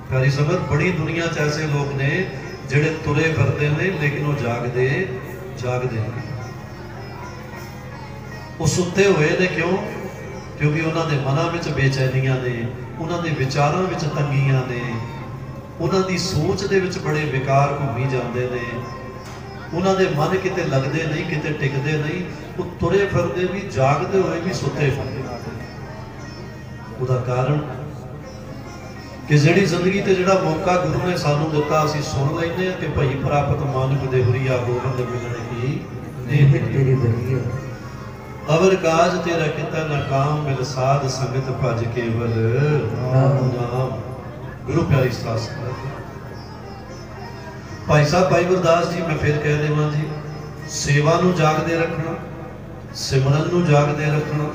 प्यारी संगत, बड़ी दुनिया च ऐसे लोग ने जिहड़े तुरे फिरदे ने लेकिन वो जागदे नहीं। वो सुते हुए ने क्यों? क्योंकि उन्होंने मनां विच बेचैनियां ने, उन्होंने विचारां विच तंगियां ने, उन्होंने सोच दे विच बड़े विकार घूमी जाते ने, उन्होंने मन किते लगते नहीं, किते टिकते नहीं। वो तुरे फिरदे भी, जागते हुए भी, सुते फिरदे। उसदा कारण कि जिहड़ी जिंदगी ते जिहड़ा मौका गुरु ने सानू दिता असीं सुन लैंदे कि भाई प्राप्त मानुक देहुरीआ गोबिंद मिलने की तेरी बरी अवर काज तेरा किता न काम मिल साध संगत भज केवल नाम। गुरु प्यारी सास भाई साहब भाई गुरदास जी, मैं फिर कह देवां जी, सेवा नूं जागदे रखना, सिमरन नूं जागदे रखना,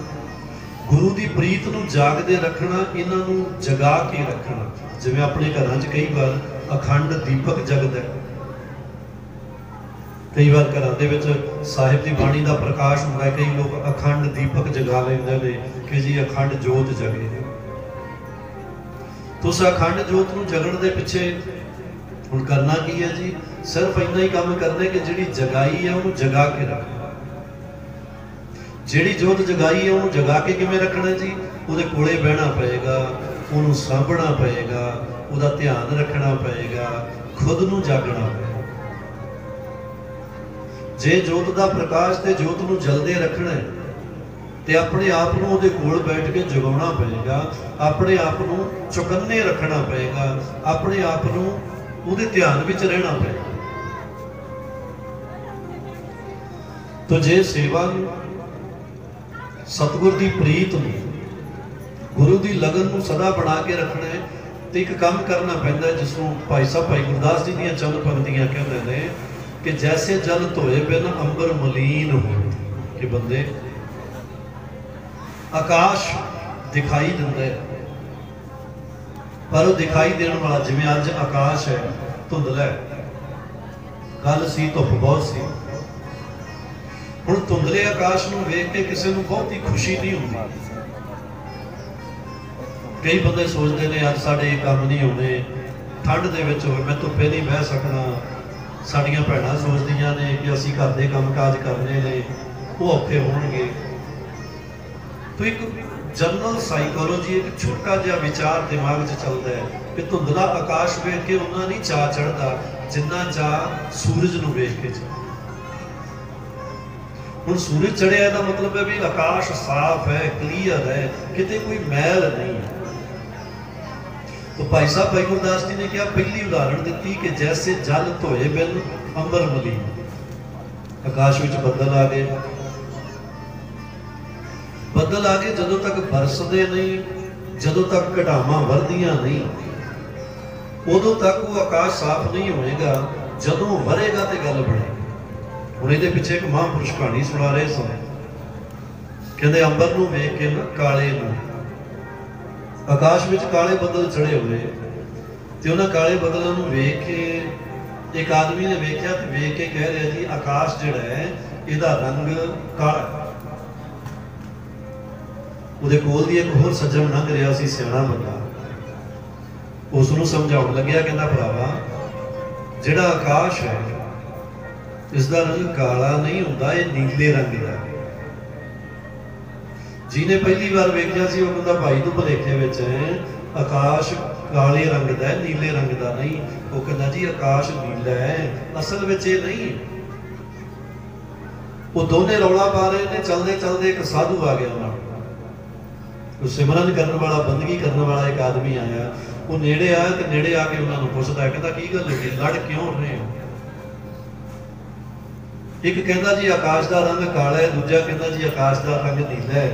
गुरु की प्रीत नूं जागदे रखना, इन्हां नूं जगा के रखना। जिवें अपने घरां 'च कई बार अखंड दीपक जगदा है, कई बार घरां दे विच साहिब की बाणी का प्रकाश हुंदा है, कई लोग अखंड दीपक जगा लैंदे ने कि जी अखंड जोत जगे। तो उस अखंड जोत नूं जगण दे पिछे हुण करना की है जी? सिर्फ इन्ना ही काम करना कि जिहड़ी जगाई है उन्होंने जगा के रखना। जिहड़ी जोत जगाई है उन्होंने जगा के किवें रखना जी? उहदे कोले बहना पएगा, उन्होंने सांभना पएगा, उहदा ध्यान रखना पएगा, खुद नूं जागना पएगा। जे जोत का प्रकाश ते जोत नूं जलदे रखना है ते अपने आप नूं उहदे कोल बैठ के जगाउणा पएगा, अपने आप नूं चौकन्ने रखना पएगा, अपने आप नूं उहदे ध्यान विच रहना पएगा। तो जे सेवा सतगुर की प्रीत नूं, गुरु की लगन नूं सदा बना के रखना है तो एक काम करना पैंदा है जिसनूं भाई साहब भाई गुरदास जी दीयां चंद पंक्तियां कहते हैं कि जैसे जल धोए बिन अंबर मलीन हो। कि बंदे आकाश दिखाई दिंदा है पर वो दिखाई देने वाला, जिवें अज आकाश है धुंधला है, कल सी धुप बहुत सी। हुण धुंधले आकाश नूं वेख के किसी नूं बहुत ही खुशी नहीं होती। कई बंदे सोचते हैं अज साडे काम नहीं होने, ठंड दे विच होवे मैं धुप्पे नहीं बह सकदा। साडियां भैणां सोचदियां ने कि असीं घर दे काम काज करने ने, वो औखे होणगे। तो एक जनरल साइकोलॉजी, एक छोटा जिहा विचार दिमाग 'च चलदा है कि धुंधला आकाश वेख के उन्ना नहीं चाह चढ़दा जिन्ना चाह सूरज नूं वेख के। हुण सूरज चढ़िया का मतलब है भी आकाश साफ है, क्लीयर है, किते कोई मैल नहीं है। तो भाई साहब भाई गुरदास जी ने क्या पहली उदाहरण दी कि जैसे जल धोए बिन अंबर मलीन। आकाश विच बदल आ गए, बदल आ गए, जदों तक बरसदे नहीं, जदों तक घटावां वरदियां नहीं, उदों तक वो आकाश साफ नहीं होएगा। जदों वरेगा तो गल बनेगी। हुण इहदे पिछे एक महापुरुष कहानी सुना रहे सन, कहंदे अंबर नूं वेख के ना काले नूं, आकाश विच काले बदल चढ़े हुए ते उन्हां काले बदलों नूं वेख के एक आदमी ने वेख्या ते वेख के कह रहा जी आकाश जिहड़ा है इहदा रंग काला। उहदे कोल दी एक होर सज्जण लंघ रिहा सी, सियाणा बंदा, उसनूं समझाउण लग्या, कहंदा भरावा जिहड़ा आकाश है इसका रंग काला नहीं होंदा, ये नीले रंग का। जिन्हें पहली बार वेख्या सी वो कहंदा भाई तू भुलेखे विच है, आकाश काले रंग का है, नीले रंग का नहीं। वो कहंदा जी आकाश नीला है, असल विच ये नहीं। वो दोने रौला पा रहे ने, चलते चलते एक साधु आ गया उन्होंने, सिमरन करने वाला, बंदगी करने वाला एक आदमी आया। वो नेड़े आया तो नेड़े आके उन्होंने पुछदा, कहंदा की गल होई, लड़ क्यों रहे हो? एक कहता जी आकाश का रंग काला है, दूजा कहता जी आकाश का रंग नीला है।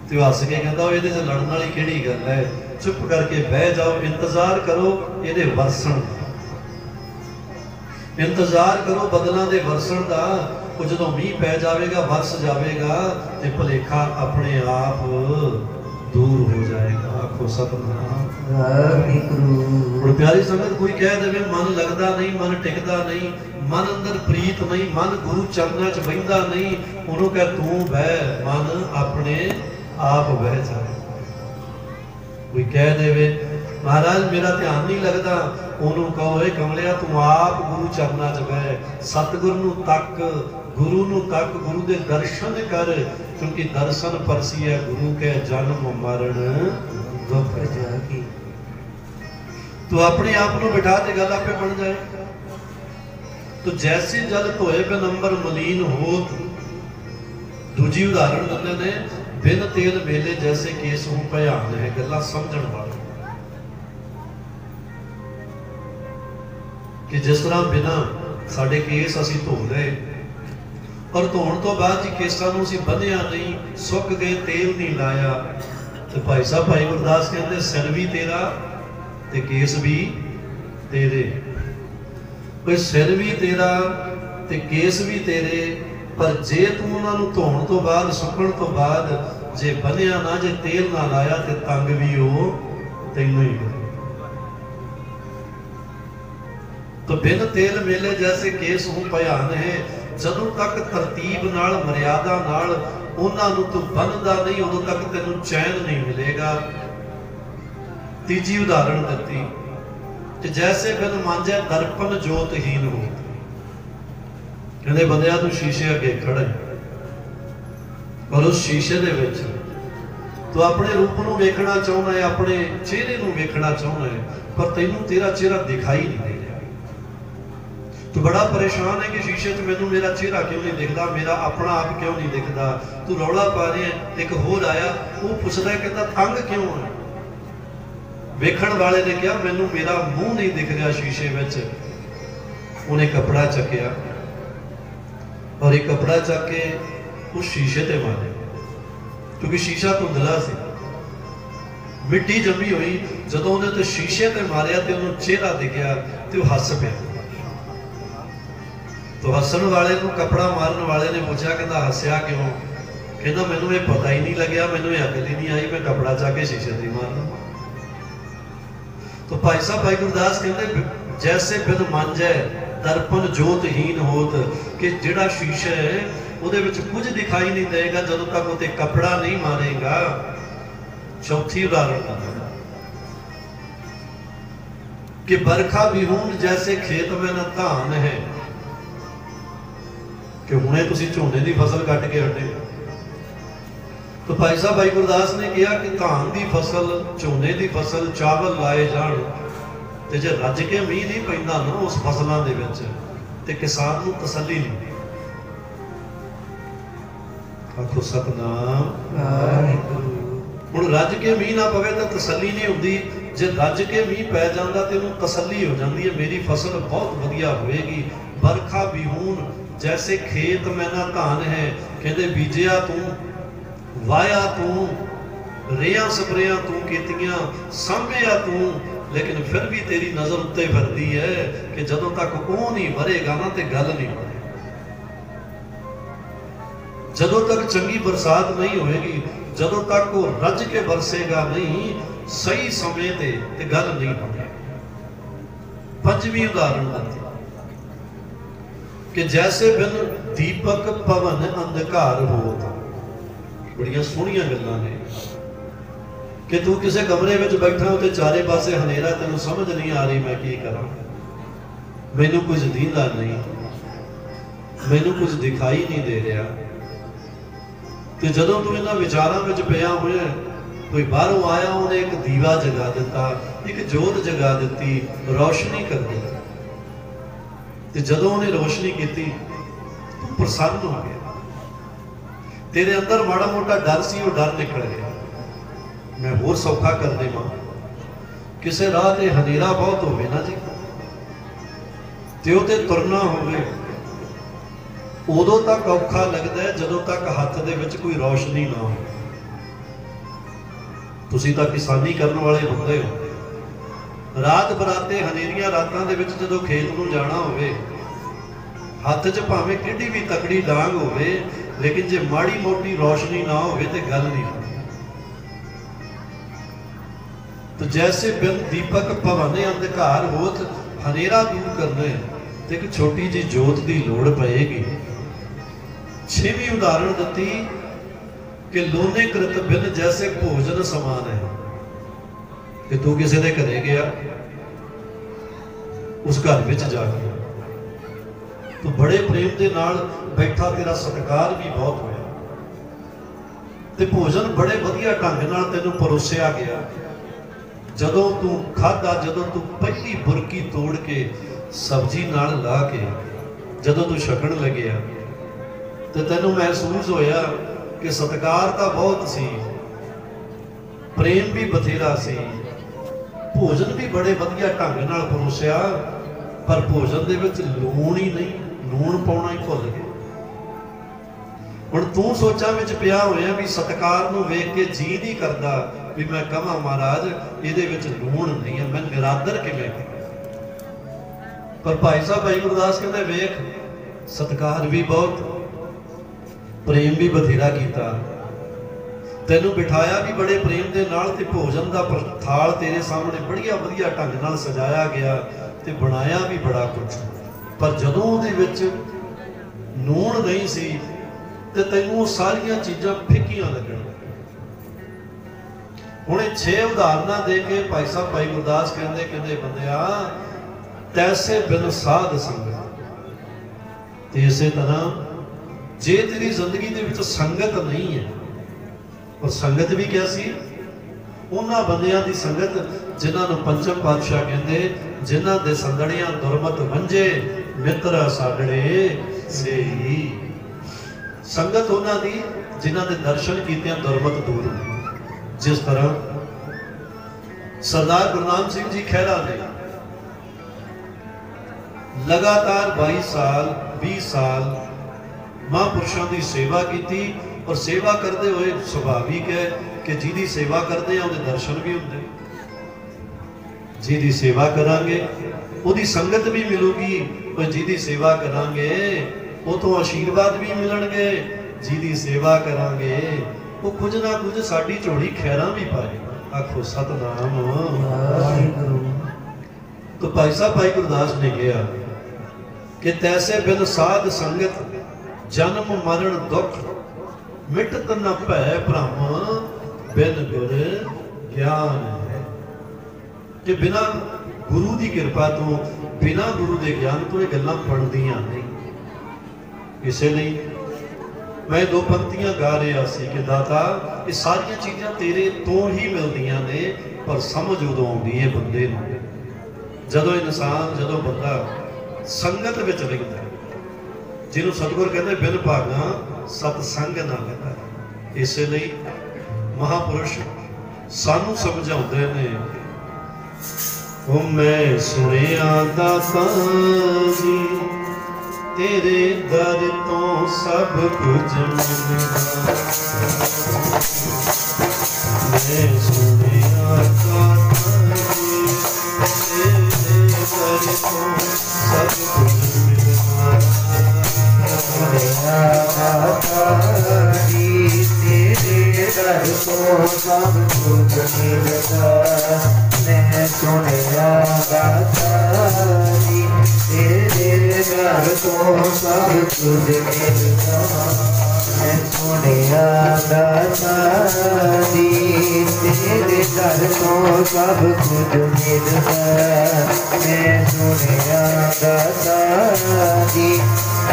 तो हस के कहता ये लड़न वाली किहड़ी गल है, चुप करके बह जाओ, इंतजार करो ये वरसन, इंतजार करो बदलों के वरसन का। जो मीह पै जाएगा, वरस जाएगा तो भुलेखा अपने आप दूर हो जाएगा। आखो सतनाम। प्यारी संगत, कोई कह दे मन लगता नहीं, मन टिकता नहीं, मन अंदर प्रीत नहीं, मन गुरु चरणों च बहिंदा नहीं, उन्होंने कह तू बह, मन अपने आप बह जाए। कोई कह दे महाराज मेरा ध्यान नहीं लगता, उन्होंने कहो हे कमलिया तू आप गुरु चरना च बह, सतगुरु नूं तक, गुरु नूं तक, गुरु दे दर्शन कर, क्योंकि दर्शन परसी है गुरु के जन्म मरण दुख जागी। तो अपने आप को बिठा के गल आपे बन जाए। तो जैसे जल धोए बिन अंबर मलीन होत, दूजी उदाहरण दिंदे ने बिन तेल मेले जैसे केस हूं भयान है। गल्लां समझण वाले कि जिस तरह बिना साडे केस असीं धो लए और धोण तो बाद जी केसां नूं असीं बन्निया नहीं, सुक गए, तेल नहीं लाया, तो भाई साहब भाई गुरदास कहते सिर भी तेरा ते केस भी तेरे। कोई सिर भी तेरा ते केस भी तेरे, पर जे तू उन्हां नूं धोण तो बाद, सुकण तो बाद जे बन्निया ना, जे तेल ना लाया ते तंग भी वो तैनूं ही करे। तो बिन तेल मेले जैसे केस हूं भयान है। जदों तक तरतीब नाल, मर्यादा नाल उन्हां नूं तू बन्नदा नहीं, उदों तक तैनूं चैन नहीं मिलेगा। तीजी उदाहरण दित्ती कि जैसे बिन मांझे दर्पण जोतहीन हो। कहंदे बंदिया तू शीशे अगे खड़ा है और उस शीशे दे विच तू अपने रूप नूं वेखना चाहुंदा है, अपने चेहरे नूं वेखना चाहुंदा है, पर तैनूं तेरा चेहरा दिखाई नहीं दे रहा। तू बड़ा परेशान है कि शीशे च मैनूं मेरा चेहरा क्यों नहीं दिखता, मेरा अपना आप क्यों नहीं दिखता। तू रौला पा रहे है। एक होर आया, वो पुछदा कहता तंग क्यों है। वेखण वाले ने कहा मैनूं मेरा मूँह नहीं दिख रहा शीशे विच। उन्हें कपड़ा चकिया और एक कपड़ा चक के उस शीशे ते मारे, क्योंकि शीशा धुंधला सी, मिट्टी जमी हुई। जदों उन्हें तो शीशे ते मारिया तो उन्होंने चेहरा दिखिया तो वो हस पिया। तो हसन वाले को कपड़ा मारन वाले ने पूछा, कहता हसया क्यों? कहता मैनू ये पता ही नहीं लग्या, मैनू ये अकल ही नहीं आई, मैं कपड़ा चाह के शीशे से मारना। तो भाई साहब भाई गुरदास कहते जैसे बिन मांझे दर्पण जोतहीन होत, कि जिहड़ा शीशा है उहदे विच कुछ दिखाई नहीं देगा जदों तक उते कपड़ा नहीं मारेगा। चौथी उदाहरण कि बरखा बिहून जैसे खेत में न धान है, कि हुणे तुसीं झोने की फसल कट के हटे। तो भाई साहब भाई गुरदास ने कहा कि धान की फसल, झोने की फसल, चावल लाए जाण ते जे रज के मीह नहीं पैंदा ना उस फसलों दे विच ते किसान नूं तसल्ली नहीं। आखो सतनाम वाहिगुरू। हुण रज के मीह ना पवे तो तसल्ली नहीं हुंदी, जे रज के मीह पै जांदा ते उहनूं तसल्ली हो जाती है, मेरी फसल बहुत वधिया होएगी। बरखा बिहून जैसे खेत में ना धान है, कहते बीजिया तू, वाया तू, रेया स्प्रेया तू कीतियां, सांभिया तू, लेकिन फिर भी तेरी नजर उत्ते फिरदी है कि जदों तक वो नहीं भरेगा ना ते गल नहीं बने। जदों तक चंगी बरसात नहीं होएगी, जदों तक वो रज के बरसेगा नहीं सही समय ते गल नहीं बने। पंजवीं उदाहरण दी कि जैसे बिन दीपक भवन अंधकार होत। बड़िया सोहणियां गल्लां ने कि तू किसी कमरे में बैठा हो तो चारे पासे हनेरा, तेनों समझ नहीं आ रही मैं की करा, मैनू कुछ दींदा नहीं, मैनू कुछ दिखाई नहीं दे रहा। तो जदों तू इन्हां विचारां विच पिया होया, कोई बाहरों आया, उन्हें एक दीवा जगा दिता, एक जोत जगा दी, रोशनी कर दी। तो जदों उन्हें रोशनी की तू प्रसन्न हो गया, तेरे अंदर माड़ा मोटा डर सी वो डर निकल गया। मैं होर सौखा कर देवां, किसी राह ते हनेरा बहुत होवे ना जी ते उते तुरना होवे, उदों तक औखा लगता है जदों तक हाथ दे विच कोई रोशनी ना हो। तुसीं तां किसानी करन वाले बंदे हो, रात बराते हनेरियां रातां दे विच जदों खेत नूं जाना होवे, हत्थ 'च भावें किड्डी भी तकड़ी डांग होवे, लेकिन जे माड़ी मोटी रोशनी ना होवे ते गल नहीं होती। तो जैसे बिन दीपक भवन अंधकार होत, हनेरा दूर करना है तो एक छोटी जी जोत की लोड़ पएगी। छेवीं उदाहरण दी कि लोने कृत बिन जैसे भोजन समान है। कि तू किसी के घरे गया, उस घर में जाके तू बड़े प्रेम के नाल बैठा, तेरा सत्कार भी बहुत होया ते भोजन बड़े वधिया ढंग नाल तैनूं परोसिया गया। जदों तू खाधा, जदों तू पहली बुरकी तोड़ के सब्जी नाल ला के जदों तू छकण लग्या तो तैनूं महसूस होया कि सत्कार तो बहुत सी, प्रेम भी बथेरा सी, भोजन भी बड़े वधिया ढंग नाल परोसिया, पर भोजन दे विच लूण ही नहीं, लूण पाउणा ही भुल गए। हुण तू सोचां विच पिया होया भी सत्कार नूं वेख के जी नहीं करदा भी मैं कहां महाराज इहदे विच लूण नहीं है, मैं निरादर किवें करां। पर भाई साहब भाई गुरदास कहंदे वेख सत्कार भी बहुत, प्रेम भी बथेरा कीता, तैनूं बिठाया भी बड़े प्रेम दे नाल ते भोजन दा थाल तेरे सामने बढ़िया वधिया ढंग नाल सजाया गया ते बनाया भी बड़ा कुछ, पर जदों उहदे विच नूण नहीं सी ते तैनूं सारियां चीज़ां फिक्कियां लगण। हुण 6 उदाहरणां दे के भाई साहब भाई गुरदास कहंदे कहंदे बंदिया तैसे बिन साध संगत, ते इसे तरह जे तेरी जिंदगी दे विच संगत नहीं है, और संगत भी क्या सी, उन्हां बंदियां दी संगत जिन्हां नूं पंचम पातशाह कहंदे जिन्हां दे संगड़ियां दुरमत वंजे मित्र साडड़े सेही। संगत उन्हां दी जिन्हां दे दर्शन कीतियां दुरमत दूर हुई। जिस तरह सरदार गुरनाम सिंह जी खैरा ने लगातार 22 साल 20 साल महापुरुषों की सेवा की, और सेवा करते हुए सुभाविक है कि जिहदी सेवा करते हैं उहदे दर्शन भी होंदे, जिहदी सेवा करांगे उहदी संगत भी मिलूगी, और जिहदी सेवा करांगे उतों आशीर्वाद भी मिलणगे, जिहदी सेवा करांगे वो कुछ ना कुछ साडी झोली खैरां भी पाएगा। आखो सतनाम वाहिगुरू। तो भाई साहब भाई गुरदास ने कहा कि तैसे बिन साध संगत जन्म मरण दुख मिटत न भै भ्रम बिन गुर ज्ञान है। कि बिना गुरु की कृपा तो, बिना गुरु के ज्ञान तो ये गल्लां बनदियां नहीं। इसलिए मैं 2 पंक्तियां गा रहा सी कि दाता ये सारियां चीज़ां तेरे तो ही मिलदियां ने, पर समझ उदों आउंदी है बंदे नूं जदों इंसान, जदों बंदा संगत विच रहिंदा, जिन्हों सतगुर कहते बिन भागा सतसंग ना लगा। इसलिए महापुरुष सानू समझाउंदे ने, ओ मैं सुनिया दाता जी तेरे दर तो सब कुछ मिलदा, मैं सुनिया दाता जी तेरे दर तो सब कुछ मिलदा, तेरे दर तो सब कुछ मिलदा, मैं सुनिया दाता जी तेरे दर तो सब कुछ मिलदा, मैं सुनिया दाता जी तेरे दर तो सब कुछ मिलदा, मैं सुनिया दाता जी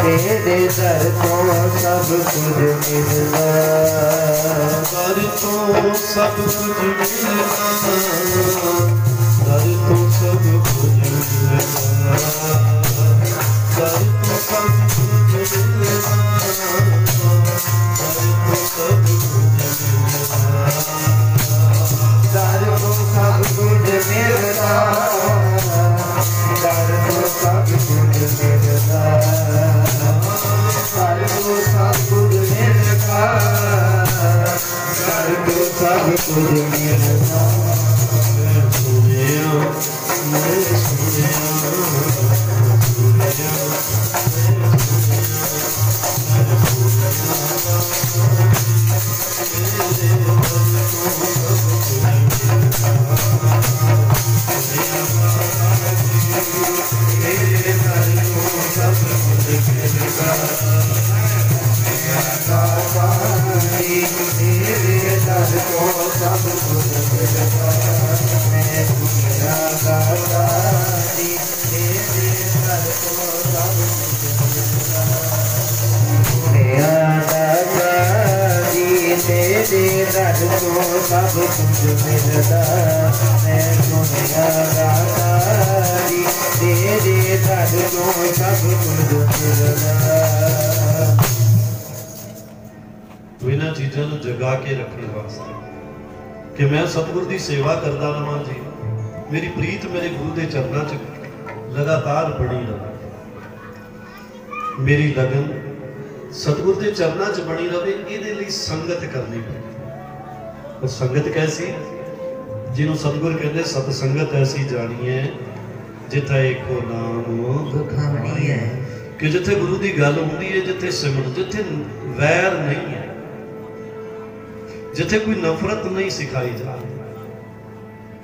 तेरे दर तो सब कुछ मिलदा, दर तो सब कुछ मिलदा, दर तो सब कुछ मिलदा, दर तो सब कुछ मिलदा, दर तो सब कुछ मिलदा, दर तो सब कुछ मिलदा, दर तो सब कुछ मिलदा, दर तो सब कुछ मिलदा, दर तो सब कुछ मिलदा, मैं सुनिया, मैं सुनिया, मैं रज को सब कुछ मिलता मैं सुनिया दातारी तेरे रज को सब कुछ मिलता। इन्हां चीज़ों को जगा के रखने वास्ते कि मैं सतगुर की सेवा करता रहा जी, मेरी प्रीत मेरे गुरु के चरणों च लगातार बनी रहे, मेरी लगन सतगुर के चरणों च बनी रहे, ये लिए संगत करनी पड़ी। और संगत कैसी, जिन्हों सतगुर कहते सतसंगत ऐसी जानी है जिथे एको नाम दुखानी है, कि जिथे गुरु की गल होती है, जिथे सिमरन, जिथे वैर नहीं है, जिथे कोई नफरत नहीं सिखाई जा रही,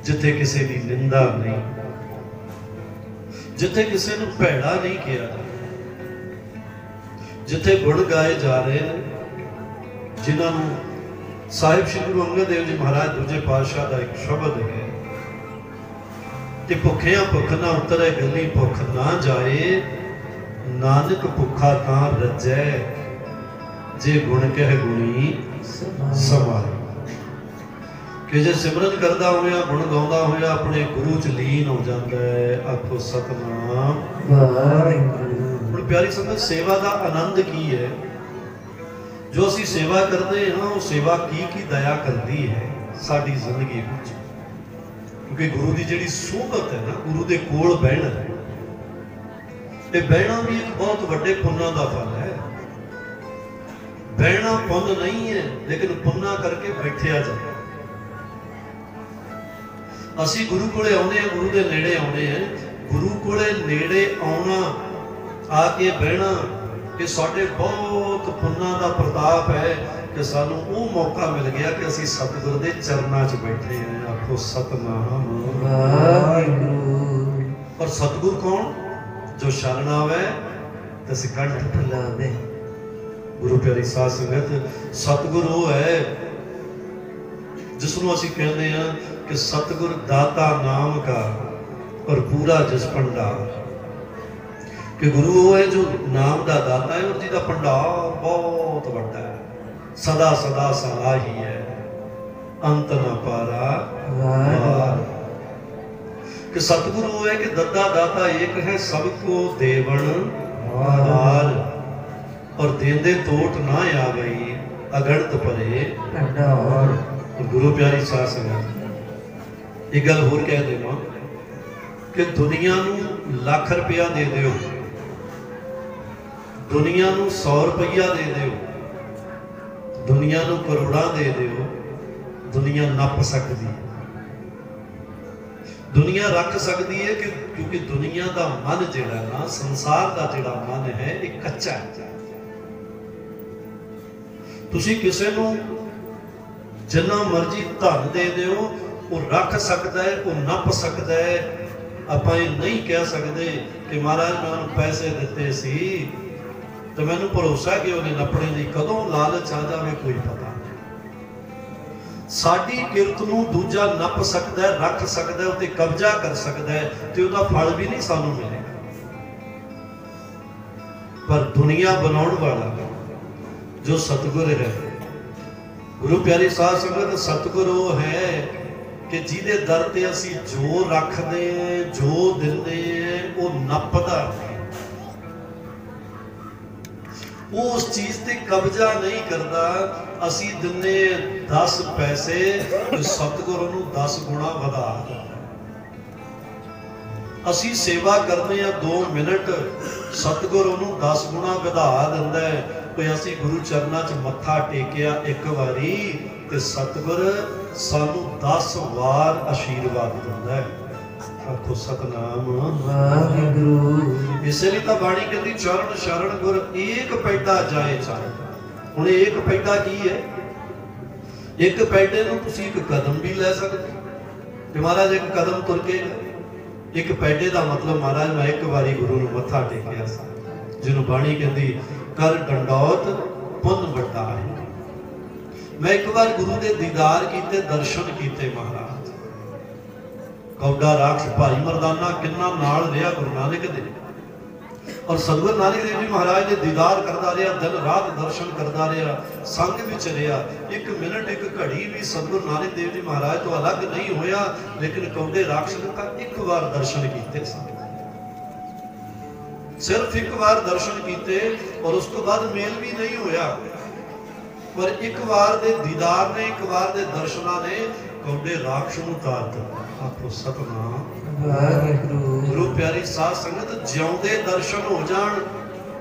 जिथे किसी की निंदा नहीं, जिथे किसी को भैड़ा नहीं किया जा, जिथे गुण गाए जा रहे हैं, जिन्होंने साहिब श्री गुरु अंगद देव जी महाराज दूजे पातशाह का एक शब्द है कि भुखिया भुख ना उतरे गली भुख ना जाए, नानक भुखा तां रजै, जे गुण कह गुणी समाए। कि जे सिमरन करदा होया गुण गाउंदा होया अपने गुरु च लीन हो जाता है, आखो सतनाम वाहिगुरू। हुण प्यारी संगत, सेवा का आनंद की है, जो असी सेवा करते हैं वो सेवा की दया करती है साडी जिंदगी में, क्योंकि गुरु की जिहड़ी सोहबत है ना, गुरु के कोल बहना है, ये बहना भी एक बहुत वड्डे पुन्नां दा फल है। बहना पुण्य नहीं है, लेकिन पुन्ना करके बैठिया जाए। असी गुरु कोले आउंदे हां, गुरु के नेड़े आउंदे हैं, गुरु कोले नेड़े आउणा, आके बहना, ये साडे बहुत पुन्ना दा प्रताप है कि सानू वो मौका मिल गया कि असी सतगुर दे चरनां च बैठे हैं। आखो सतनाम वाहिगुरू। और सतगुर कौन? जो शरण आवे ते सिकंठ लावे। गुरु प्यारी साध संगत, सतगुर वो है जिसनों असी कहते हैं कि सतगुर दाता नाम का और पूरा जस भंडार, कि गुरु वो है जो नाम का दाता है और जिसका भंडार बहुत बड़ा है, सदा सदा सलाही है, अंत न पारा वार। कि सतगुर वो है कि दद्दा दाता एक है, सबको देवन हार, और देंदे तोट ना आ गई, अगणत परे भंडार। और गुरु प्यारी साध संगत, एक गल होर कह देवां कि दुनिया नूं लाख रुपया दे दिओ, दुनिया नूं 100 रुपया दे दिओ, दुनिया नूं करोड़ा दे दिओ, दुनिया नप सकती है, दुनिया रख सकती है कि क्योंकि दुनिया का मन जिहड़ा ना, संसार का जिहड़ा मन है, एक कच्चा है। तुसी किसी नूं जिन्ना मर्जी धन दे दिओ, वो रख सकता है, वो नप सकता है। आपां ये नहीं कह सकते कि महाराज मैं उन्हें पैसे दिते सी तो मैनूं भरोसा कि उन्हें नपने दी, कदों लालच आ जाए कोई पता नहीं। साडी किरत नूं दूजा नप सकता है, रख सकता है, उत्ते कब्जा कर सकता है, तो उसदा फल भी नहीं सानूं मिलेगा। पर दुनिया बनाउण वाला जो सतगुर है, गुरु प्यारी साध संगत, सतगुर वो है कि जिहदे दर ते असी जो रखते हैं, जो दिंदे हैं, वो नपदा, वो उस चीज ते कब्जा नहीं करता। असी दिंदे 10 पैसे, तो सतगुर नूं 10 गुणा वधा दिंदा। असी सेवा करते हैं 2 मिनट, सतगुर नूं 10 गुणा वधा दिंदा है। कोई असी गुरु चरणों च मत्था टेकिया एक बारी, ते सतगुर सानू 10 वार आशीर्वाद दिंदा है। आखो सतनाम वाहिगुरू। इसलिए तो बाणी कहती चरण शरण गुर एक पैडा जाए चरण। हुण एक पैडा की है? एक पैडे नूं तुसीं एक कदम भी लै सकदे कि महाराज एक कदम तुर के, एक पैडे का मतलब महाराज मैं एक बारी गुरु नूं मत्था टेकिया सा, जिन्हों बाणी कहती कर डंडौत पुन वड्डा है। मैं एक बार गुरु के दीदार किए, दर्शन किए महाराज। कौडा राक्ष भाई मरदाना किन्ना नाल रहा गुरु नानक दे। और सतगुरु नानक देव जी महाराज ने दीदार करता रहा, दिन रात दर्शन करता रहा, संग विच रहा। एक मिनट एक घड़ी भी सतगुरु नानक देव जी महाराज तो अलग नहीं होया। लेकिन कौंडे राक्षस ने तो एक बार दर्शन किए सन, सिर्फ एक बार दर्शन किए और उस तो बाद मेल भी नहीं होया। पर एक बार दे दीदार ने, एक बार दे दर्शना ने कौंडे राक्षस नूं तार दिता। आखो सतनाम वाहिगुरू। गुरु प्यारी साध संगत, जिउंदे दर्शन हो जाण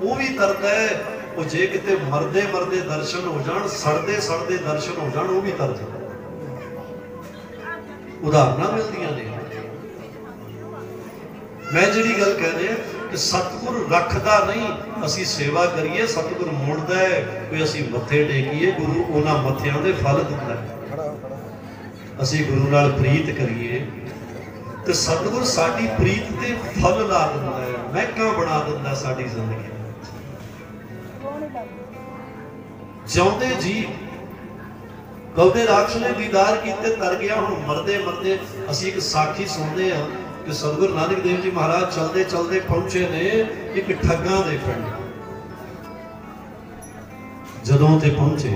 वो भी तरदा है, वो जे किते मरदे मरदे दर्शन हो जाण, सड़दे सड़दे दर्शन हो जाण वो भी तर जाण। उदाहरण मिलदियां ने। मैं जिहड़ी गल कह रहा कि सतगुरु रखदा नहीं, असी सेवा करिए, सतगुरु मुड़दा है कोई असी मत्थे टेकीए, गुरु उन्हां मत्थियां दे फल दिंदा है। असी गुरु नाल प्रीत करिए तो सतगुरु साडी प्रीत ते फल ला दिंदा है, महका बना दिंदा साडी जिंदगी। जिउंदे जी कौंडे राक्षस ने दीदार कीते तर गया। हुण मरदे मरदे असी एक साखी सुनदे हां कि सतगुरु नानक देव जी महाराज चलते चलते पहुंचे ने एक ठग्गां दे पिंड। जदों ते पहुंचे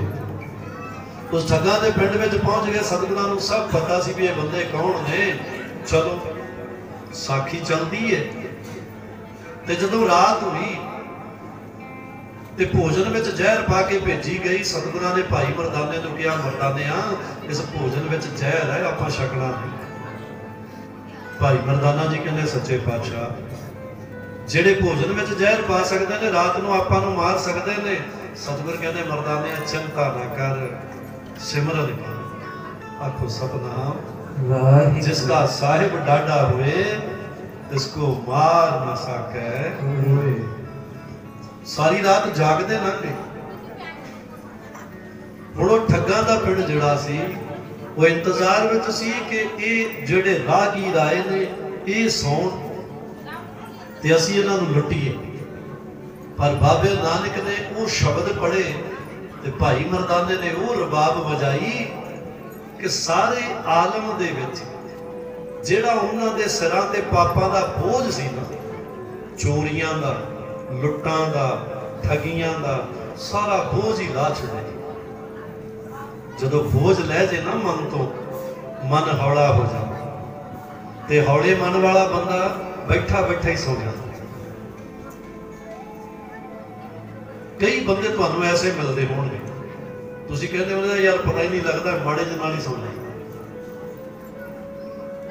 उस ठग्गां दे पिंड में पहुंच गए। सतगुरां नूं सब पता सी भी ये बंदे कौन ने। चलो साखी चलती है। ते जदों रात हुई ते भोजन में जहर पा के भेजी गई। सतगुरां ने भाई मरदाने नूं कहा, मरदानिया इस भोजन में जहर है, आपां छकना नहीं। भाई मरदाना जी कहते सच्चे पातशाह जेड़े भोजन में जहर पा सकते हैं रात को आपां नूं मार सकते हैं। सतगुर कहते मरदाने चिंता ना कर, सिमरन कर। आखो सतनाम। जिसका साहिब डाढ़ा हुए इसको मार ना सके। सारी रात जागते लंघे। हुण ठग्गां दा पिंड जिहड़ा सी वो इंतजार विच सी कि ये जिहड़े राहगीर आए ने ये सौण ते असीं इन्हां नूं लुटीए। पर बाबे नानक ने वो शब्द पढ़े ते भाई मरदाने ने वो रबाब वजाई कि सारे आलम दे विच जिहड़ा उन्हां दे सिरां ते पापां दा बोझ सी ना, चोरियां दा, लुट्टां दा, ठगियां दा, सारा बोझ ही ला छड्डे। जदों बोझ लै जे ना मन तो, मन हौला हो जाता ते हौले मन वाला बंदा बैठा बैठा ही सौ जाता। कई बंदे तुहानूं ऐसे मिलते होणगे, तुसीं कहंदे हो यार पता ही नहीं लगता, माड़े जे नाल ही सौ जाता।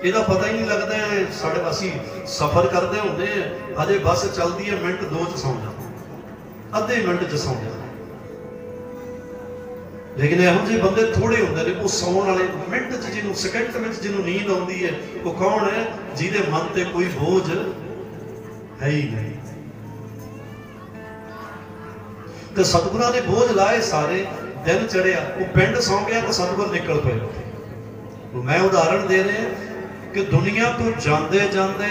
ਇਹਦਾ पता ही नहीं लगता है। साढ़े असी सफर करते होंगे अजे बस चलती है मिनट दो च सौ जाता, अद्धे मिनट च सौ जाता। लेकिन यहो ਜਿਹੇ बंदे थोड़े होंगे ने, वो सौण वाले मिनट च जिन्होंने सैकेंड में जिन्होंने नींद आती है वो कौन है? जिहदे मन ते कोई बोझ है ही नहीं। तो सतगुरां ने बोझ लाए सारे। दिन चढ़िया वो पिंड सौ गया तो सतगुर निकल पे। मैं उदाहरण दे रहे कि दुनिया तो जाते जाते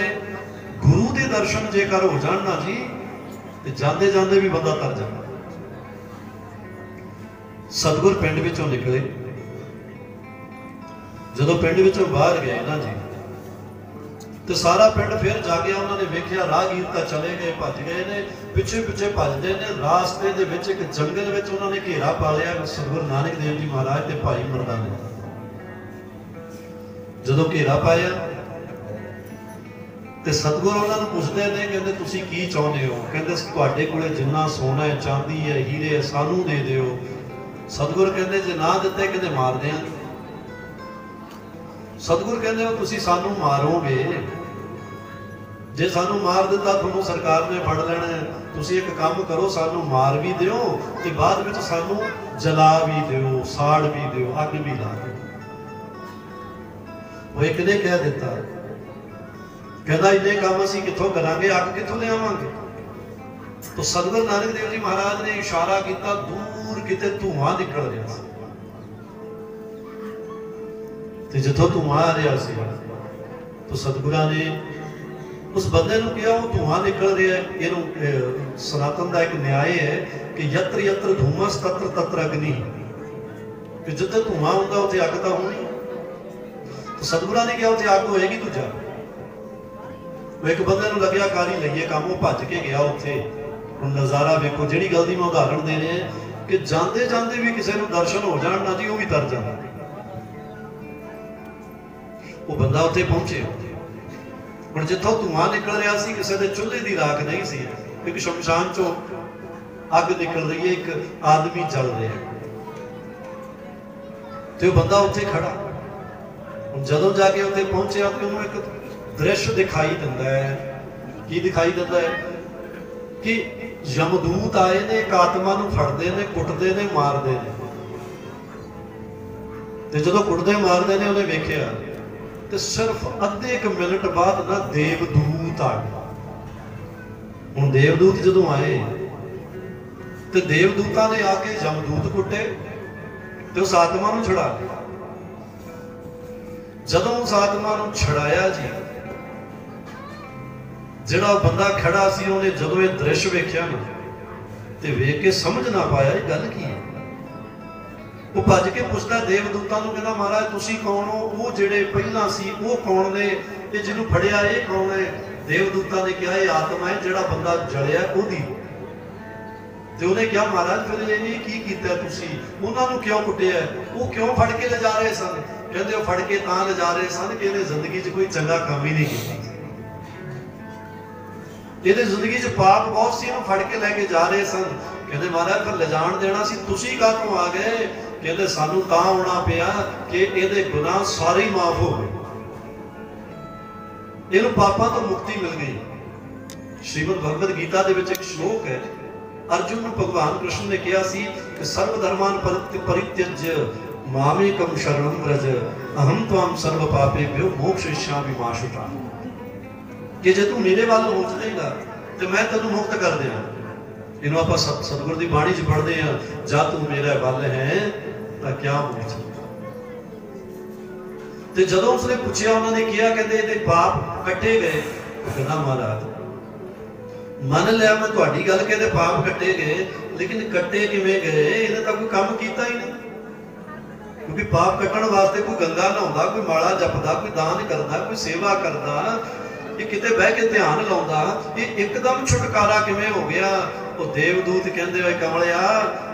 गुरु के दर्शन जेकर हो जान ना जी तो जाते जाते भी बंदा तर जाता। सतगुर पिंड विचों निकले। जदों पिंड विचों बाहर गए ना जी तो सारा पिंड फिर जागया। उन्होंने वेख्या राहगीर तो चले गए, भज गए ने, पिछे पिछे भजते हैं। रास्ते दे विच एक जंगल विच उन्होंने घेरा पा लिया सतगुरु नानक देव जी महाराज ते भाई मरदाने। जदों घेरा पाया तो सतगुर उन्होंने पुछते हैं, कहते तुसीं की चाहुंदे हो? कहते तुहाडे कोले जिन्ना सोना है, चांदी है, हीरे है, सानू दे दिओ। सतगुर कहते जे ना दिते कहते मार देंगे। सतगुर कहते हो तुसीं सानू मारोगे, जे सानू मार दिता तुहानू सरकार ने फड़ लेना है। तुसीं एक काम करो, सानू मार भी दिओ ते बाद विच सानू जला भी दिओ, साड़ भी दिओ, अग भी ला दिओ। वो एक ने कह दिता, कहता इन्ने काम असीं कित्थों करांगे, अग कित्थों लियावांगे? तो सतगुरु नानक देव जी महाराज ने इशारा किया, दूर किते धुआं निकल रहा सी। ते जिथों धुआं आ रहा सी तो सतगुरां ने उस बंदे नूं कहा, वो धुआं निकल रहा है, इहनूं सनातन का एक न्याय है कि यत्र यत्र धूमस तत्र तत्र अग्नि, कि जिथे धुआं होंदा उत्थे अग तां होनी। तो सतगुरां ने कहा उत्थे अग होएगी, तू जा। एक बंदे नूं लग्या कारी लईए काम, वो भज के गया उत्थे। हुण नज़ारा वेखो, जिहड़ी गल दी मैं उदाहरण दे रहा कि जाते जाते भी किसी नूं दर्शन हो जाण ना जी, वो भी तर जांदा। वो बंदा उत्थे पहुंचे, हुण जिथों धुआं निकल रहा सी, किसी दे चुल्हे दी राख नहीं सी, एक शमशान चों अग निकल रही है, एक आदमी जल रहा है, तो बंदा उत्थे खड़ा। जदों जाके उत्थे पहुंचे तो उन्होंने एक दृश्य दिखाई दिंदा है। की दिखाई दिंदा है कि यमदूत आए ने, एक आत्मा नूं फड़दे ने, कुटदे ने, मारदे ने। ते जदों कुटदे मारदे ने, उन्हें वेखिया ते सिर्फ अद्धे एक मिनट बाद ना देवदूत आ गए। हुण देवदूत जदों आए ते देवदूतां ने आके यमदूत कुटे ते उस आत्मा नूं छुड़ा लिया। जदों उस आत्मा नूं छुड़ाया जी, जिहड़ा बंदा खड़ा सी, उन्हें जदों ये दृश्य वेखिया ना ते वेख के समझ ना पाया ये गल की है। वो भज के पुछदा देवदूतां नूं, कहंदा महाराज तुसीं कौन हो? वो जिहड़े पहिलां सी वो कौन ने? ते जिहनूं फड़िया ये कौन है? देवदूतां ने कहा ये आत्मा है, जिहड़ा बंदा जलिया ओदी। ते उन्हें कहा महाराज फिर ये की कीता तुसीं? उन्हां नूं क्यों कुटिया? वो क्यों फड़ के ले जा रहे सन? कहंदे वो फड़ के तां ले जा रहे सन कि इहने जिंदगी च कोई चंगा काम ही नहीं कीता, इहदी जिंदगी च पाप बहुत सी, इहनूं फड़ के लैके जा रहे सन। कहंदे महाराज फिर ले जाण देना सी, तुसीं काहतों आ गए? कहंदे सानूं तां आउणा पिया कि इहदे गुनाह सारे ही माफ हो गए, इहनूं पापां तो मुक्ति मिल गई। श्रीमद भगवद गीता दे विच एक श्लोक है, अर्जुन नूं भगवान कृष्ण ने कहा सी कि सर्व धर्मान परित्यज्य मामेकम शरणं व्रज अहम त्वां सर्व पापेभ्यो मोक्षयिष्यामि मा शुचा। कि जे तू मेरे वाल हो जाएगा तो मैं तेनू मुक्त कर देना। इन्हों आप सतगुर की बाणी च पढ़ते हैं, जा तू मेरे वाल है तो क्या मोक्ष। तो जदों उसने पूछा, उन्होंने कहा कहते ये पाप कटे गए। कहना महाराज मन लिया मैं तुहाडी गल कहते पाप कटे गए, लेकिन कटे किवें गए? इन्हें तो कोई काम कीता ही नहीं। क्योंकि पाप कटण वास्ते कोई गंगा नहाउंदा, कोई माला जपदा, कोई दान करदा, कोई सेवा करदा, ये किते बह के ध्यान लाउंदा, ये एकदम छुटकारा किवें हो गया? वो देवदूत कहंदे ओए कमलिया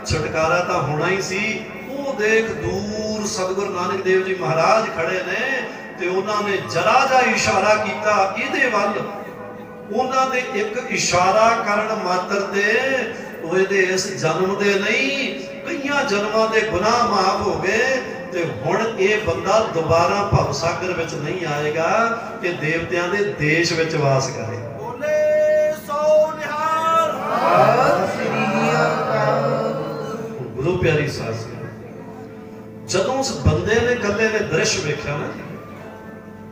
छुटकारा तो होना ही सी। वो देख दूर सतगुरु नानक देव जी महाराज खड़े ने ते उन्होंने जरा जा इशारा किया इहदे वल। उन्होंने दे एक इशारा करन मात्र ते ओए दे इस जन्म दे नहीं कईयां जन्मां दे गुनाह माफ हो गए ते हुण ये बंदा दोबारा भव सागर विच नहीं आएगा कि देवतियां दे देश विच वास करे। बोले सो निहाल श्री अकाल। गुरु प्यारी सास जदों उस बंदे ने कल्ले ने दृश्य वेख्या ना,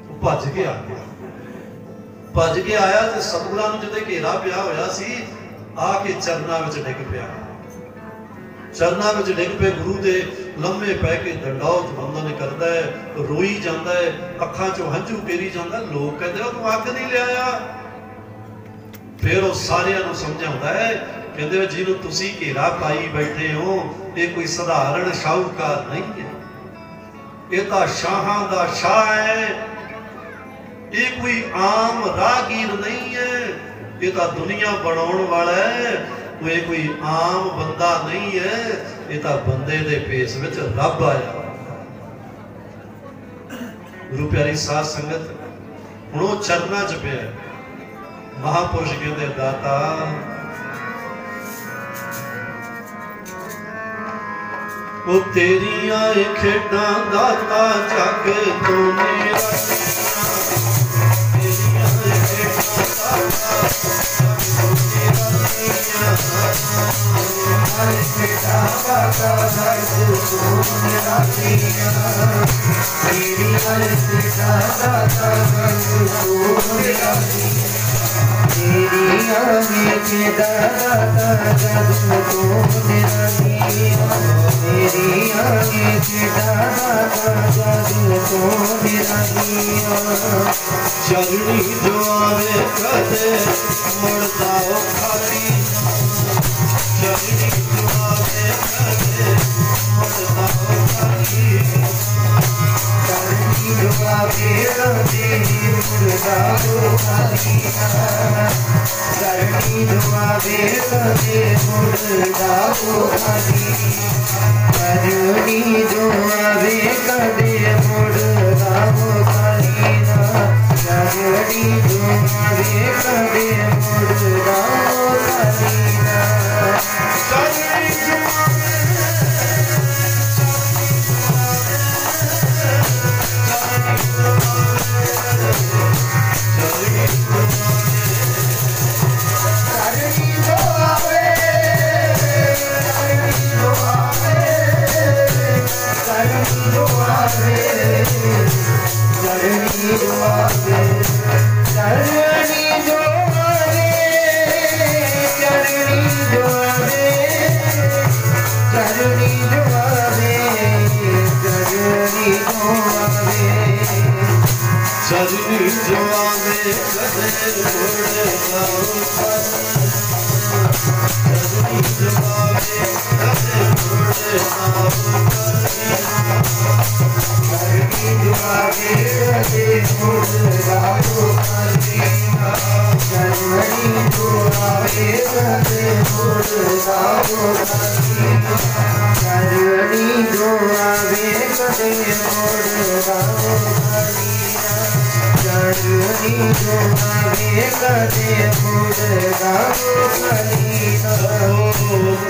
वो भज के आ गया। भज के आया ते सतगुरां नूं जिते घेरा पिया होया सी, आके चरना विच डिग पिया। चरना विच डिग पे गुरु दे लम्हे पै के दंडौत बंदन करदा है, रोई जांदा है, अखां चों हंझू पेरी जांदा। लोग कहंदे तूं अग नहीं लिआया। फिर वो सारियां नूं समझाउंदा है, कहंदे जिहनूं तुसीं घेरा पाई बैठे हो ये कोई सधारण शाहूकार नहीं है, ये तां शाहां दा शाह है, ये कोई आम राहगीर नहीं है, ये तां दुनिया बनाउण वाला है, ये कोई आम बंदा नहीं है, ये तां बंदे दे भेस विच रब आया। गुरु प्यारी साध संगत हुण वो चरना च पिया। महापुरुष कहते दाता वो तेरिया खेड़ा दाता जग तो मेरा, तेरिया खेड़ा दाता खेड़ा दाता जग तो मेरा तेरिया खेड़ा दाता जग तो मेरा तेरिया खेड़ा दाता जग तो मेरा तेरिया खेड़ा दाता जग तो मेरा चरणी जो आवे कदे मुड़दा ओ खाली, चरणी जो आवे कदे मुड़दा ओ खाली, चरणी दुआवे कदे मुर्दा हो खालीना करनी दुआवे कदे मुर्दा हो खालीना करनी दुआवे कदे मुर्दा हो खालीना करनी दुआवे कदे मुर्दा हो खालीना चरनी जो आवे कदे मुर्दा हो चरनी जो आवे कदे मुर्दा हो करनी दुआवे कदे मुर्दा हो खालीना करनी दुआवे कदे मुर्दा हो खालीना करनी दुआवे कदे मुर्दा हो खालीना करनी दुआवे कदे मुर्दा हो खालीना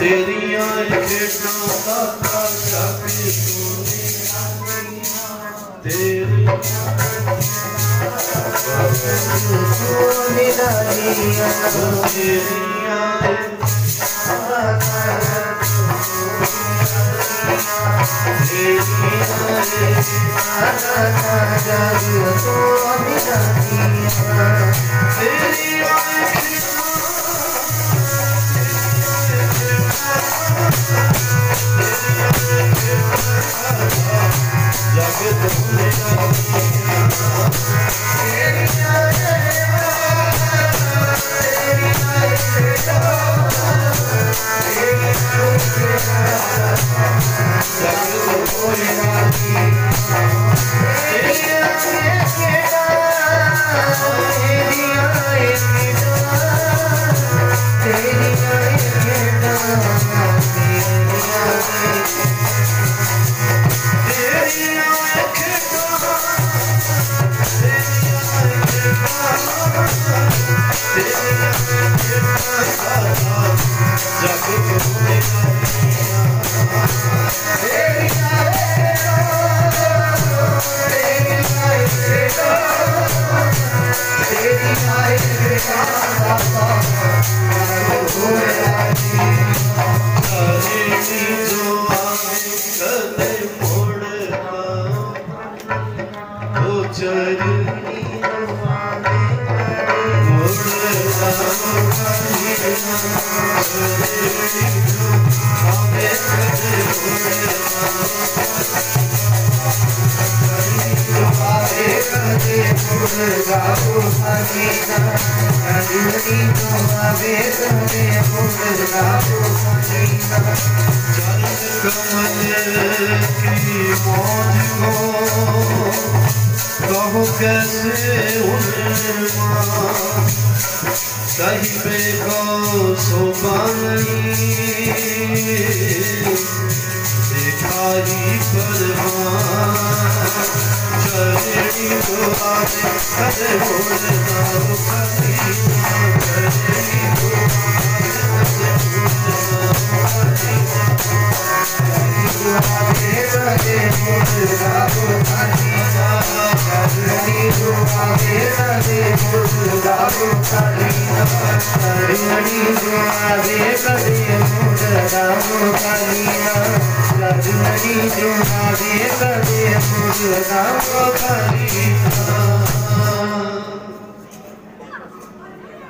तेरिया खेड़ा दाता जाके तेरी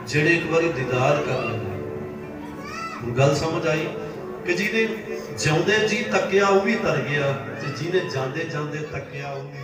जेड़े एक बारी दीदार कर लेंगे गल समझ आई कि जिन्हें जिंदे जी तकिया वो भी तर गया, जिन्हें जाते जाते तकिया वो भी